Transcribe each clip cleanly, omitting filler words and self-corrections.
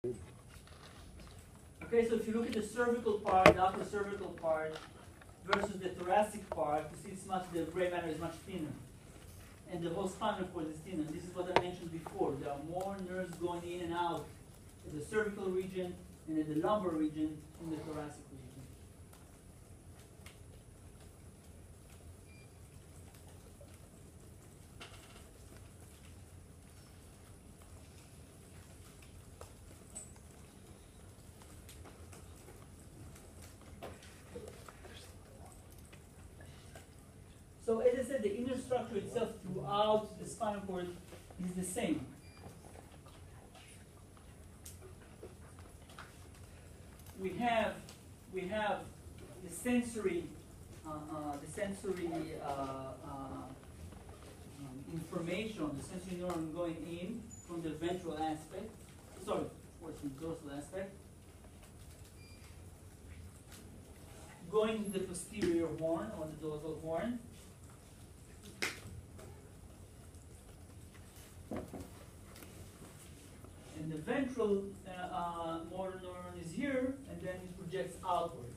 Okay, so if you look at the cervical part, the upper cervical part, versus the thoracic part, you see the gray matter is much thinner. And the whole spinal cord is thinner. This is what I mentioned before. There are more nerves going in and out in the cervical region and in the lumbar region in the thoracic region. So as I said, the inner structure itself throughout the spinal cord is the same. We have the sensory information, the sensory neuron going in from the ventral aspect. Sorry, of course, the dorsal aspect. Going to the posterior horn or the dorsal horn. And the ventral motor neuron is here, and then it projects outward.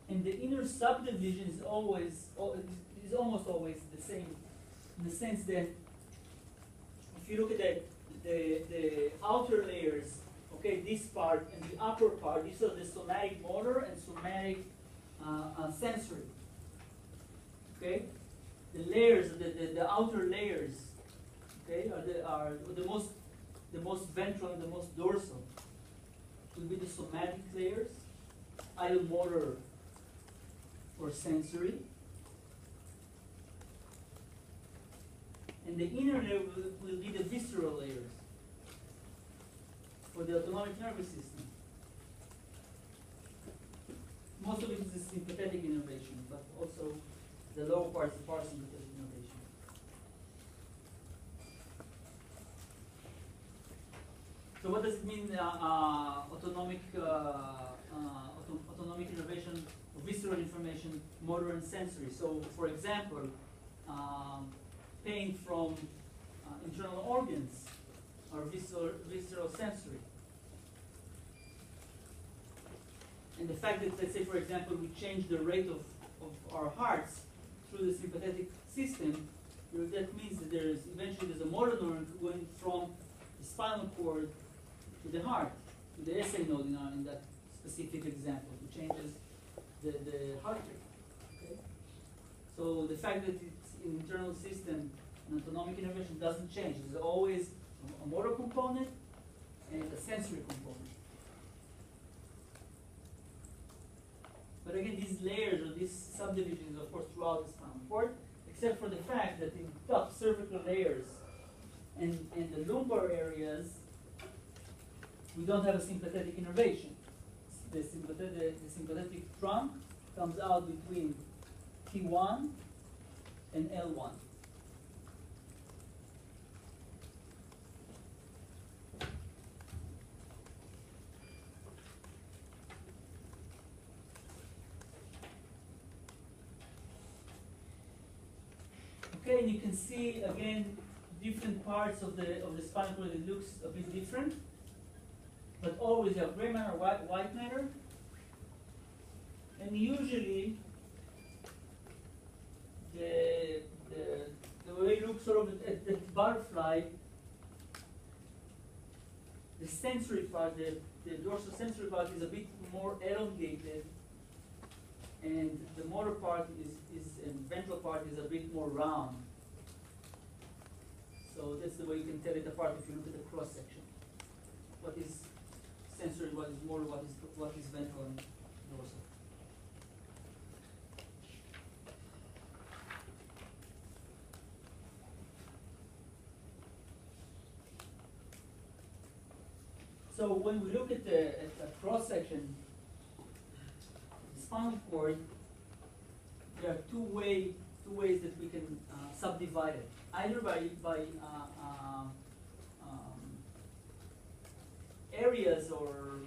And the inner subdivision is almost always the same, in the sense that if you look at the outer layers, okay, this part and the upper part, these are the somatic motor and somatic sensory. Okay, the layers, the outer layers, okay, are the most ventral and the most dorsal. Will be the somatic layers, either motor or sensory. And the inner layer will be the visceral layers for the autonomic nervous system. Most of it is the sympathetic innervation, but also the lower part is the parasympathetic innervation. So what does it mean, autonomic innervation, visceral information, motor and sensory? So, for example, pain from internal organs or visceral sensory. And the fact that, let's say, for example, we change the rate of our hearts through the sympathetic system, that means that eventually there's a motor neuron going from the spinal cord to the heart, to the SA node in that specific example. It changes the heart rate. Okay? So the fact that it's an internal system, an autonomic innervation doesn't change. There's always a motor component and a sensory component. But again, these layers or these subdivisions, of course, throughout the spinal cord, except for the fact that in top cervical layers and the lumbar areas, we don't have a sympathetic innervation. The sympathetic trunk comes out between T1 and L1. Okay, and you can see again different parts of the spinal cord. It looks a bit different, but always you have gray matter, white matter, and usually the way you look sort of at the butterfly, the sensory part, the dorsal sensory part is a bit more elongated, and the motor part and ventral part is a bit more round. So that's the way you can tell it apart if you look at the cross section. What is sensory, what is motor, what is ventral and dorsal. So when we look at the cross section, the spinal cord, there are two ways that we can subdivide it. Either by areas or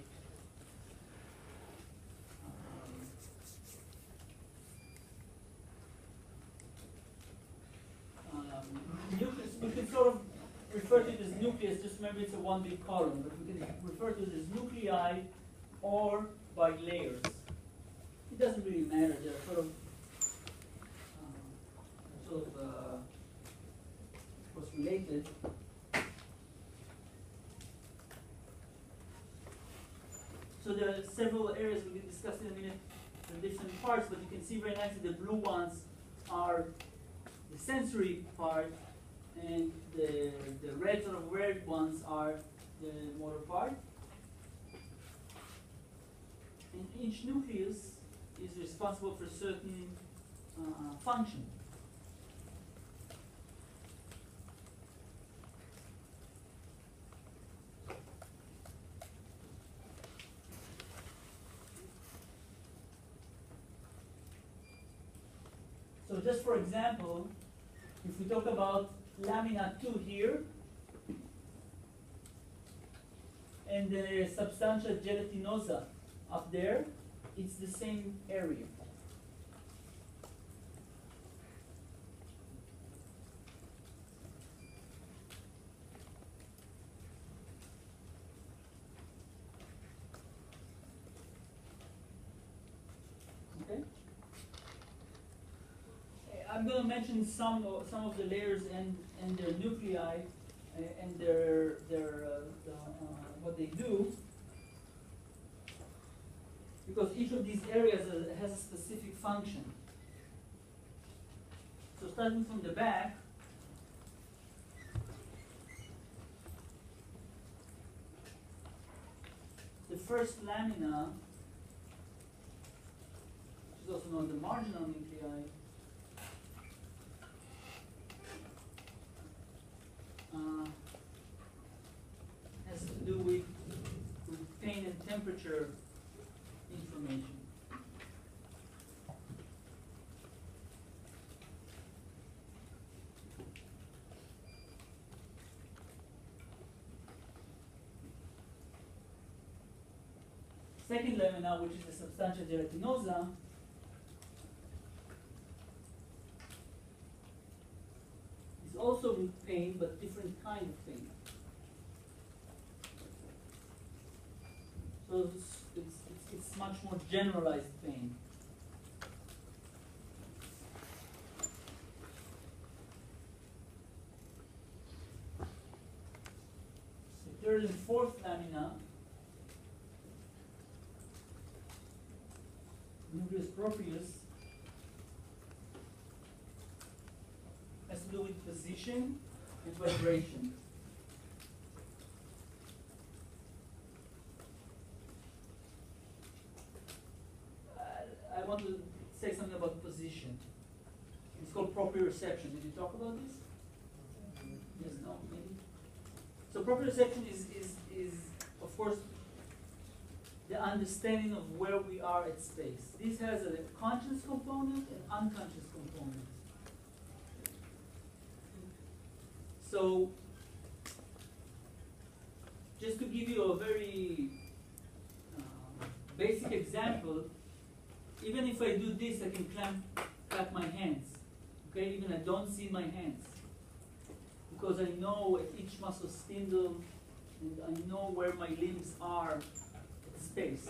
nucleus, just remember it's a one big column, but we can refer to it as nuclei or by layers. It doesn't really matter. They're sort of course related. So there are several areas we can discuss in a minute, the different parts, but you can see very nicely the blue ones are the sensory part, and the red sort of red ones are the motor part. And each nucleus is responsible for certain function. So just for example, if we talk about lamina 2 here, and the substantia gelatinosa up there, it's the same area. Okay. I'm going to mention some of the layers and their nuclei and their what they do, because each of these areas has a specific function. So starting from the back, the first lamina, which is also known as the marginal nuclei, has to do with pain and temperature information. Second lamina, which is the substantia gelatinosa, is also with pain, but different kind of pain. So it's much more generalized pain. The third and fourth lamina, nucleus proprius, has to do with position and vibration. I want to say something about position. It's called proprioception. Did you talk about this? Yes, no, maybe. So proprioception is of course the understanding of where we are at space. This has a conscious component and unconscious component. So just to give you a very basic example, even if I do this, I can clap my hands. Okay, even I don't see my hands, because I know at each muscle spindle, and I know where my limbs are at space.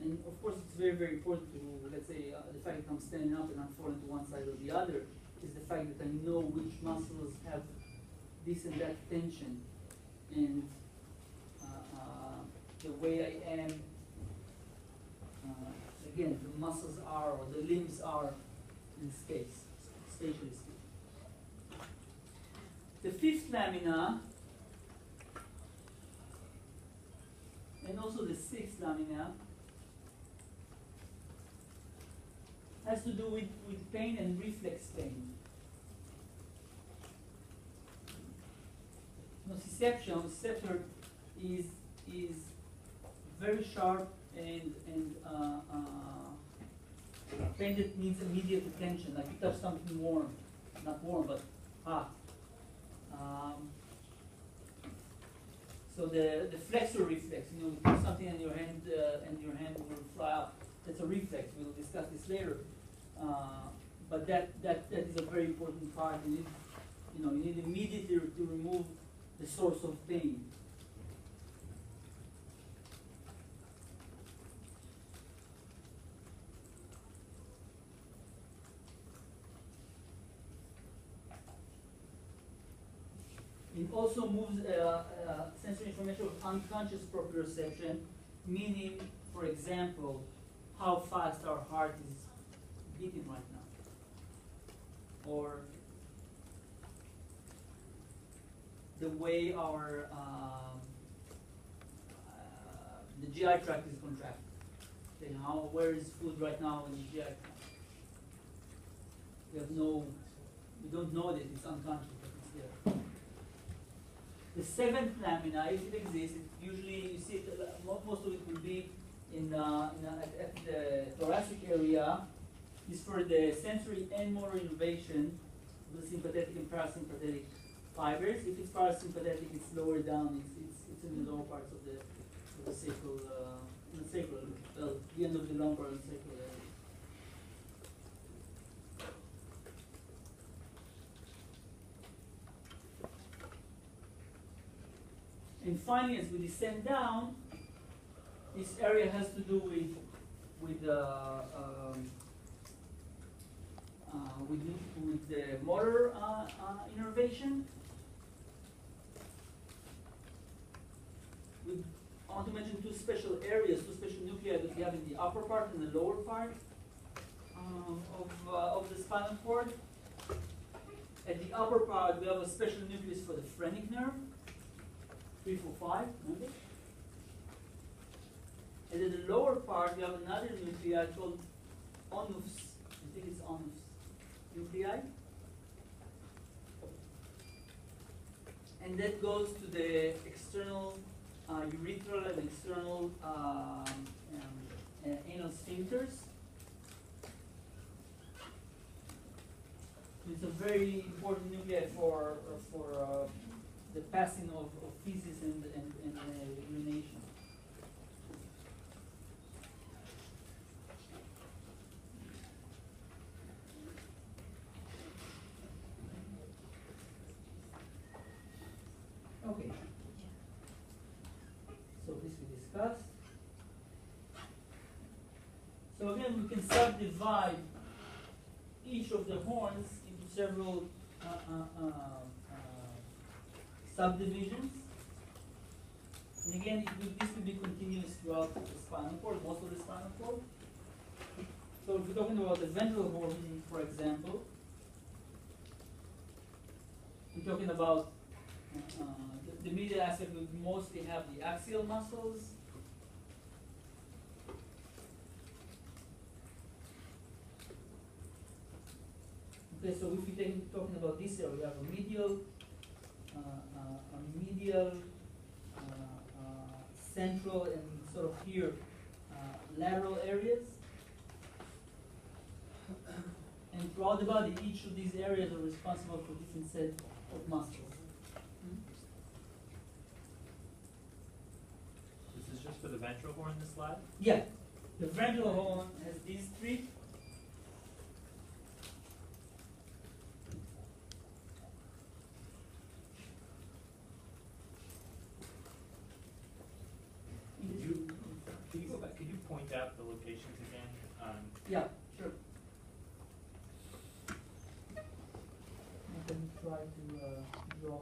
And of course, it's very, very important to, let's say, the fact that I'm standing up and I'm falling to one side or the other, is the fact that I know which muscles have this and that tension, and the way I am, again, the muscles are, or the limbs are in space, spatially speaking. The fifth lamina, and also the sixth lamina, has to do with pain and reflex pain. Nociceptor is very sharp and pain that needs immediate attention, like you touch something warm, not warm, but hot. So the flexor reflex, you put something in your hand and your hand will fly up. That's a reflex. We'll discuss this later. But that is a very important part. You need immediately to remove the source of pain. It also moves sensory information of unconscious proprioception, meaning, for example, how fast our heart is beating right now, or the way our the GI tract is contracted. Okay, where is food right now in the GI tract? We don't know that it's unconscious, but it's there. The seventh lamina, if it exists, usually you see it, most of it will be at the thoracic area. Is for the sensory and motor innervation of the sympathetic and parasympathetic fibers. If it's parasympathetic, it's lower down. It's in the lower parts of the sacral, in the sacral, the end of the lumbar and sacral area. And finally, as we descend down, this area has to do with the motor innervation. I want to mention two special areas, two special nuclei that we have in the upper part and the lower part of the spinal cord. At the upper part, we have a special nucleus for the phrenic nerve, 3, 4, 5, remember? And in the lower part, we have another nuclei called onus. I think it's onus nuclei. And that goes to the external urethral and external anal sphincters. It's a very important nuclei for the passing of feces and urination. Okay. So this we discussed. So again, we can subdivide each of the horns into several subdivisions. And again, this will be continuous throughout the spinal cord, most of the spinal cord. So if we're talking about the ventral horn, for example, we're talking about the medial aspect will mostly have the axial muscles. Okay, so if we're talking about this area, we have a medial, central, and sort of here lateral areas. And throughout the body, each of these areas are responsible for different set of muscles. This is just for the ventral horn, this slide? Yeah, the ventral horn has these three. Can you go back? Could you point out the locations again? Yeah, sure. Let me try to draw.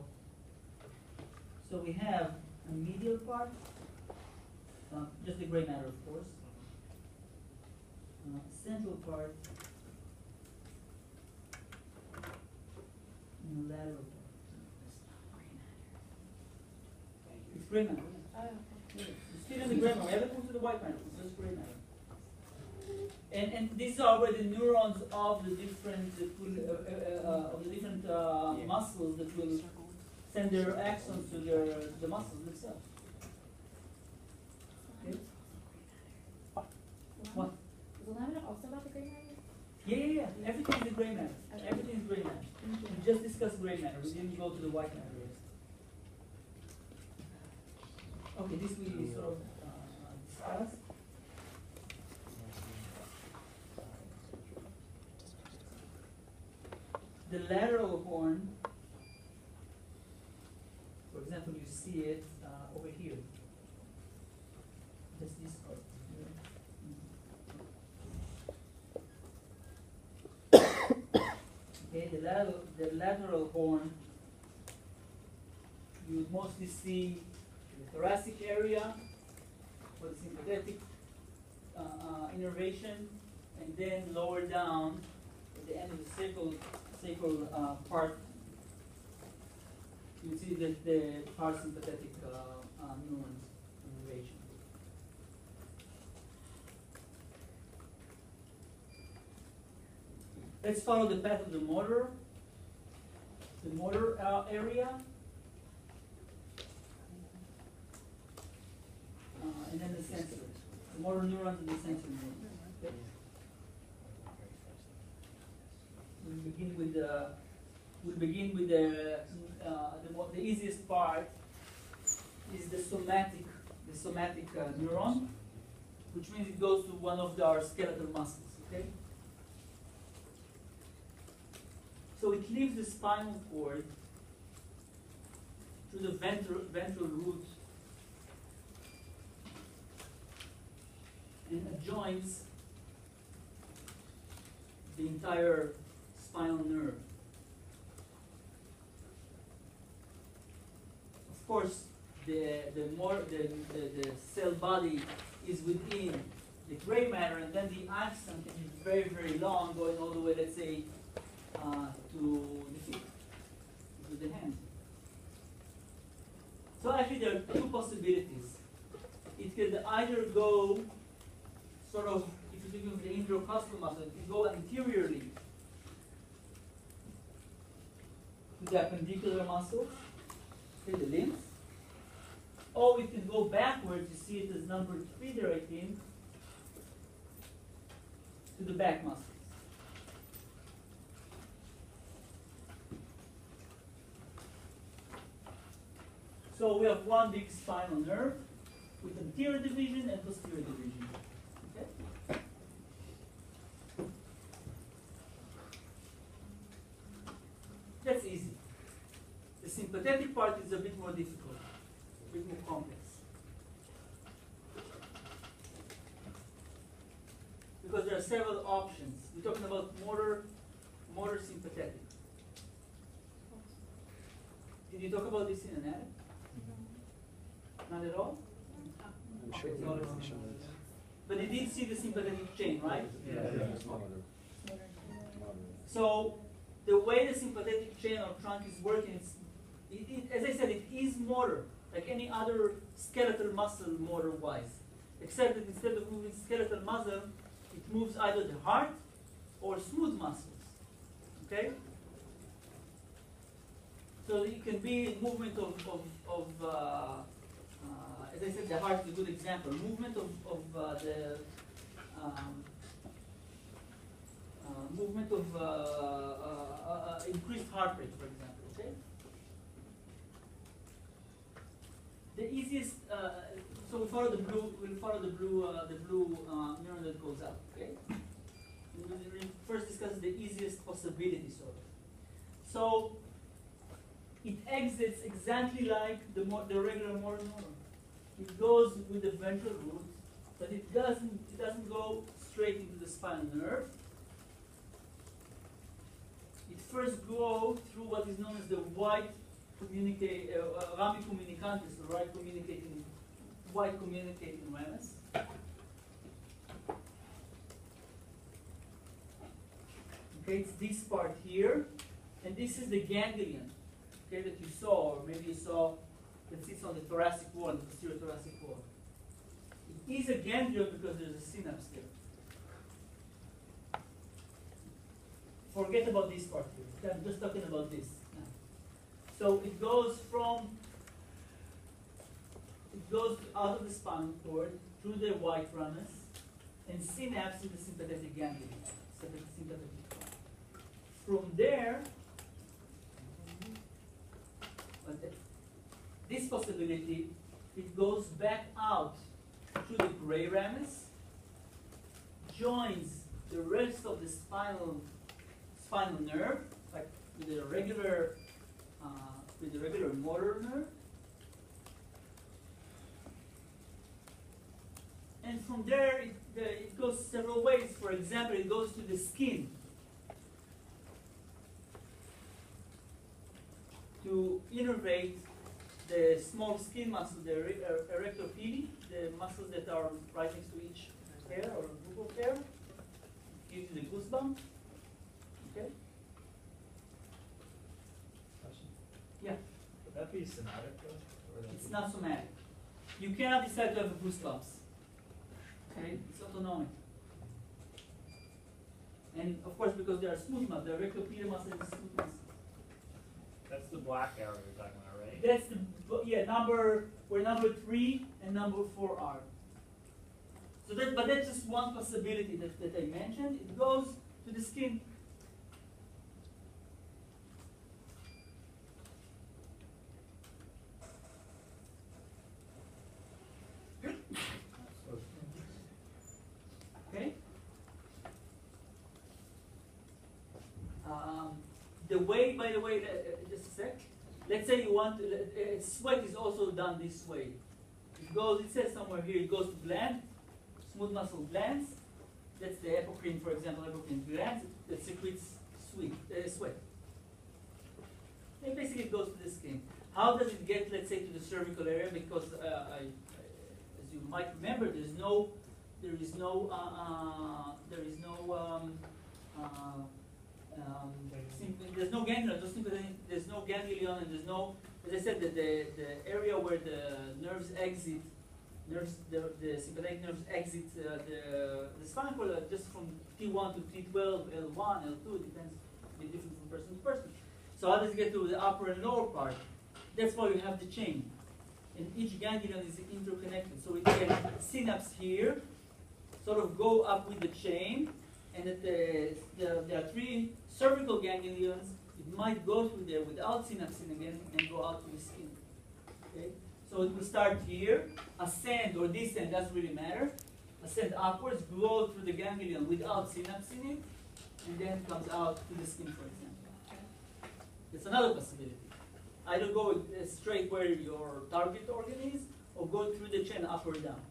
So we have a medial part, just the gray matter, of course. Central part, and the lateral part. It's gray matter. It's still in the gray matter. We haven't moved to the white matter. It's just gray matter. And these are where the neurons of the different muscles that will send their axons to the muscles themselves. Okay. What? Is the lamina also about the gray matter? Yeah. Everything is the gray matter. Okay. Everything is gray matter. We just discussed gray matter. We didn't go to the white matter yet. Okay, this we sort of discussed. The lateral horn, for example, you see it over here. Just this part. Okay, the lateral horn, you would mostly see the thoracic area for the sympathetic innervation, and then lower down at the end of the sacral part, you see the parasympathetic neurons innervation. Let's follow the path of the motor area, and then the sensors, the motor neurons and the sensor neurons. Okay? We'll begin with the easiest part is the somatic neuron, which means it goes to one of our skeletal muscles. Okay. So it leaves the spinal cord to the ventral root and adjoins the entire spinal nerve. Of course, the cell body is within the gray matter, and then the axon can be very, very long, going all the way, let's say, to the feet, to the hands. So actually, there are two possibilities. It could either go sort of, if you're thinking of the intercostal muscle, it could go anteriorly to the appendicular muscles, to the limbs, or we can go backwards. You see it as number 3 there, I think, to the back muscles. So we have one big spinal nerve with anterior division and posterior division. Okay? That's easy. The sympathetic part is a bit more difficult, a bit more complex. Because there are several options. We're talking about motor sympathetic. Did you talk about this in an ad? Not at all? I'm sure Okay. But you did see the sympathetic chain, right? Yeah. So the way the sympathetic chain or trunk is working, as I said, it is motor, like any other skeletal muscle motor-wise, except that instead of moving skeletal muscle, it moves either the heart or smooth muscles. Okay? So it can be movement of as I said, the heart is a good example. Movement of increased heart rate, for example. Okay. The easiest. So we follow the blue. We'll follow the blue neuron that goes up. Okay. We'll first discuss the easiest possibility, sort of. So it exits exactly like the regular motor neuron. It goes with the ventral root, but it doesn't go straight into the spinal nerve. It first goes through what is known as the white rami communicantis, the white communicating ramus. Okay, it's this part here, and this is the ganglion. Okay, that you saw, or maybe you saw, that sits on the thoracic wall, the posterior thoracic wall. It is a ganglion because there's a synapse there. Forget about this part here. I'm just talking about this now. So it goes out of the spinal cord through the white ramus and synapse in the sympathetic ganglion. From there, this possibility it goes back out to the gray ramus, joins the rest of the spinal nerve, like with the regular motor nerve. And from there, it goes several ways. For example, it goes to the skin to innervate the small skin muscles, the erector pili, the muscles that are right next to each hair or group of hair. Gives you the goosebump. Okay? Question? Yeah. Would that be somatic though? Or that It's be- not somatic. You cannot decide to have goosebumps. Okay? It's autonomic. And of course, because they are smooth muscle, the erector pili muscle is smooth muscle. That's the black arrow you're talking about, right? That's the where number 3 and number 4 are. So but that's just one possibility that I mentioned. It goes to the skin. Okay. The way, by the way, just a sec. Let's say you want sweat is also done this way. It says somewhere here, it goes to gland, smooth muscle glands. That's the apocrine, for example, apocrine glands that secretes sweat. And basically it goes to the skin. How does it get, let's say, to the cervical area? Because as you might remember, there is no ganglion. There's no ganglion, and there's no. As I said, the area where the nerves exit, the sympathetic nerves exit the spinal cord just from T1 to T12, L1, L2. It depends, a bit different from person to person. So how does it get to the upper and lower part? That's why you have the chain, and each ganglion is interconnected. So we get synapse here, sort of go up with the chain, and that there are 3 cervical ganglions. It might go through there without synapsing again and go out to the skin. Okay? So it will start here, ascend or descend, doesn't really matter. Ascend upwards, go through the ganglion without synapsing it, and then comes out to the skin, for example. It's another possibility. Either go straight where your target organ is, or go through the chain up or down.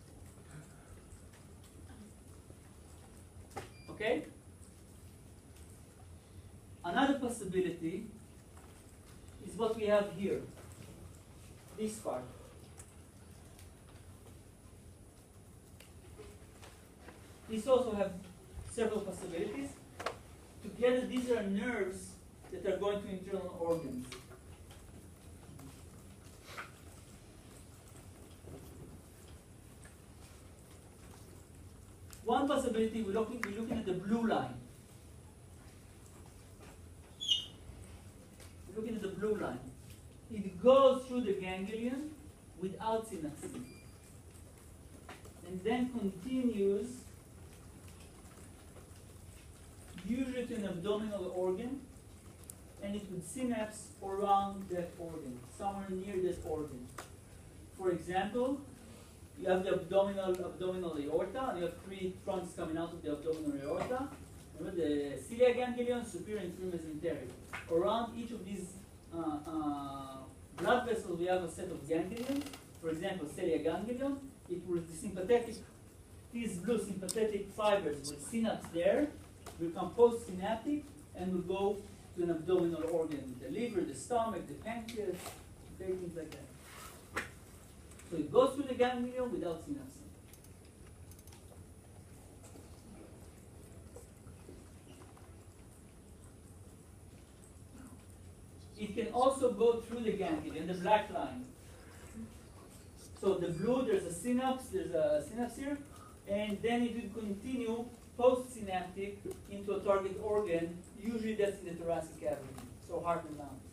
Okay? Another possibility is what we have here, this part. These also have several possibilities. Together, these are nerves that are going to internal organs. One possibility, we're looking at the blue line. We're looking at the blue line. It goes through the ganglion without synapsing, and then continues usually to an abdominal organ, and it would synapse around that organ, somewhere near that organ. For example, you have the abdominal aorta, and you have 3 trunks coming out of the abdominal aorta. Remember the cilia ganglion, superior, inferior, mesenteric. Around each of these blood vessels, we have a set of ganglions. For example, cilia ganglion. It will the sympathetic. These blue sympathetic fibers will synapse there, will become postsynaptic, and will go to an abdominal organ, the liver, the stomach, the pancreas, okay, things like that. So it goes through the ganglion without synapsing. It can also go through the ganglion, the black line. So the blue, there's a synapse here, and then it will continue postsynaptic into a target organ. Usually that's in the thoracic cavity, so heart and lungs.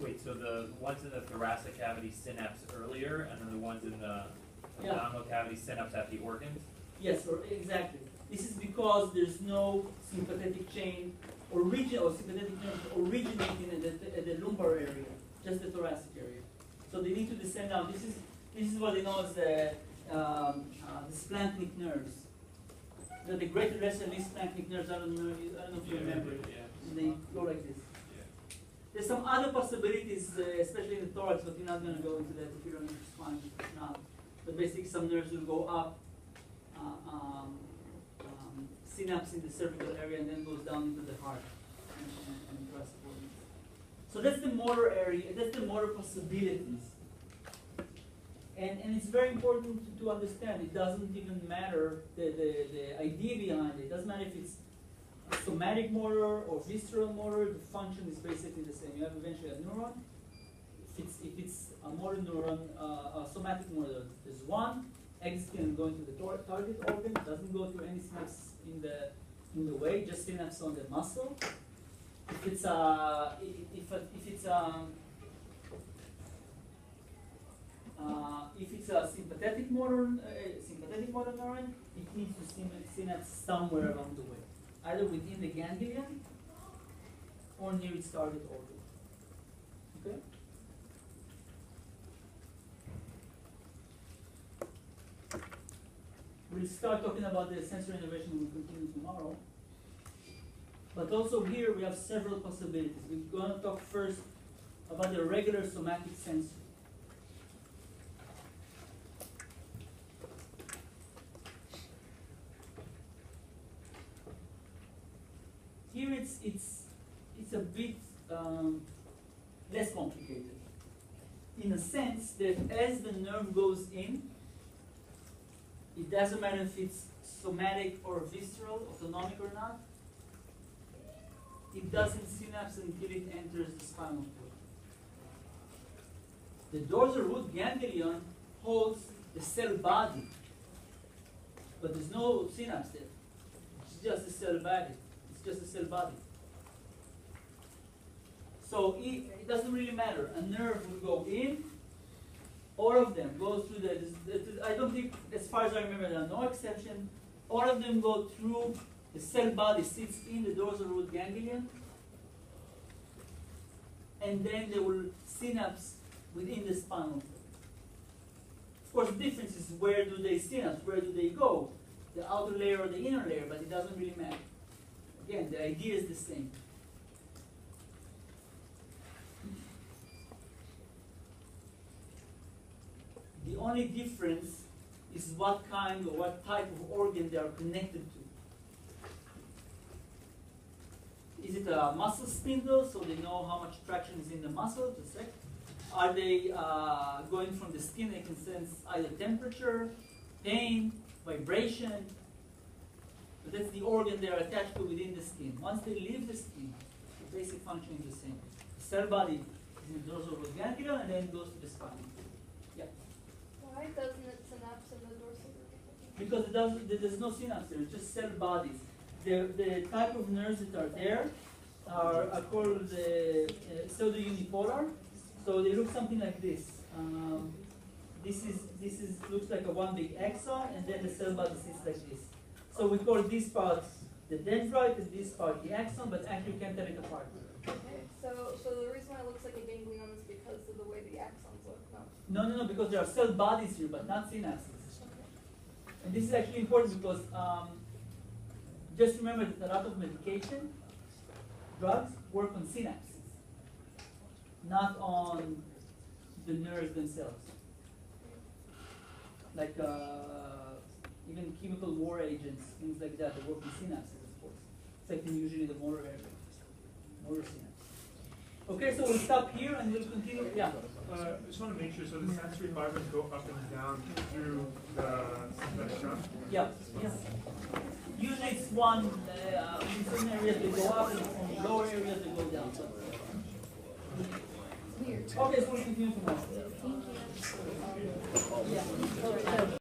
Wait, so the ones in the thoracic cavity synapse earlier, and then the ones in the Yeah. abdominal cavity synapse at the organs? Yes, exactly. This is because there's no sympathetic chain sympathetic nerves originating at the lumbar area, just the thoracic area. So they need to descend down. This is what they know as the splanchnic nerves. The greater lesser least splanchnic nerves. I don't know if you remember. They go like this. There's some other possibilities, especially in the thorax, but we're not going to go into that if you don't understand. Not. But basically, some nerves will go up, synapse in the cervical area, and then goes down into the heart and thoracic organs. So that's the motor area. That's the motor possibilities. And it's very important to understand. It doesn't even matter the idea behind it. It doesn't matter if it's a somatic motor or visceral motor. The function is basically the same. You have eventually a neuron. If it's a motor neuron, a somatic motor, there's one. X can go into the target organ. It doesn't go through any synapse in the way. Just synapse on the muscle. If it's a sympathetic motor neuron, it needs to synapse somewhere along the way, either within the ganglion or near its target organ. Okay. We'll start talking about the sensory innervation. We'll continue tomorrow. But also here we have several possibilities. We're going to talk first about the regular somatic sensory. Here it's a bit less complicated, in a sense that as the nerve goes in, it doesn't matter if it's somatic or visceral, autonomic or not, it doesn't synapse until it enters the spinal cord. The dorsal root ganglion holds the cell body, but there's no synapse there. It's just a cell body. It's just a cell body. So it doesn't really matter. A nerve will go in. All of them go through I don't think, as far as I remember, there are no exception. All of them go through the cell body, sits in the dorsal root ganglion, and then they will synapse within the spinal cord. Of course, the difference is where do they synapse, where do they go, the outer layer or the inner layer, but it doesn't really matter. Again, the idea is the same. The only difference is what kind or what type of organ they are connected to. Is it a muscle spindle, so they know how much traction is in the muscle? Just a sec. Are they going from the skin? They can sense either temperature, pain, vibration. But that's the organ they are attached to within the skin. Once they leave the skin, the basic function is the same. The cell body is in the dorsal root ganglion and then goes to the spine. Yeah. Why doesn't it synapse in the dorsal root? Because there's no synapse there, it's just cell bodies. The type of nerves that are there are called pseudo-unipolar. So they look something like this. This looks like a one big axon, and then the cell body sits like this. So we call this part the dendrite and this part the axon, but actually you can't tell it apart. Okay. So the reason why it looks like a ganglion is because of the way the axons look. No. No, because there are cell bodies here, but not synapses. Okay. And this is actually important because just remember that a lot of medication, drugs, work on synapses, not on the nerves themselves. Like even chemical war agents, things like that, they work on synapses, of course. Except in usually the motor area, motor synapse. Okay, so we'll stop here and we'll continue. Yeah. I just want to make sure, so the sensory fibers go up and down through the shunt? Yeah. Usually it's one, in certain areas they go up, and in lower areas they go down. Weird. Okay, so we'll continue tomorrow. Thank you. Yeah.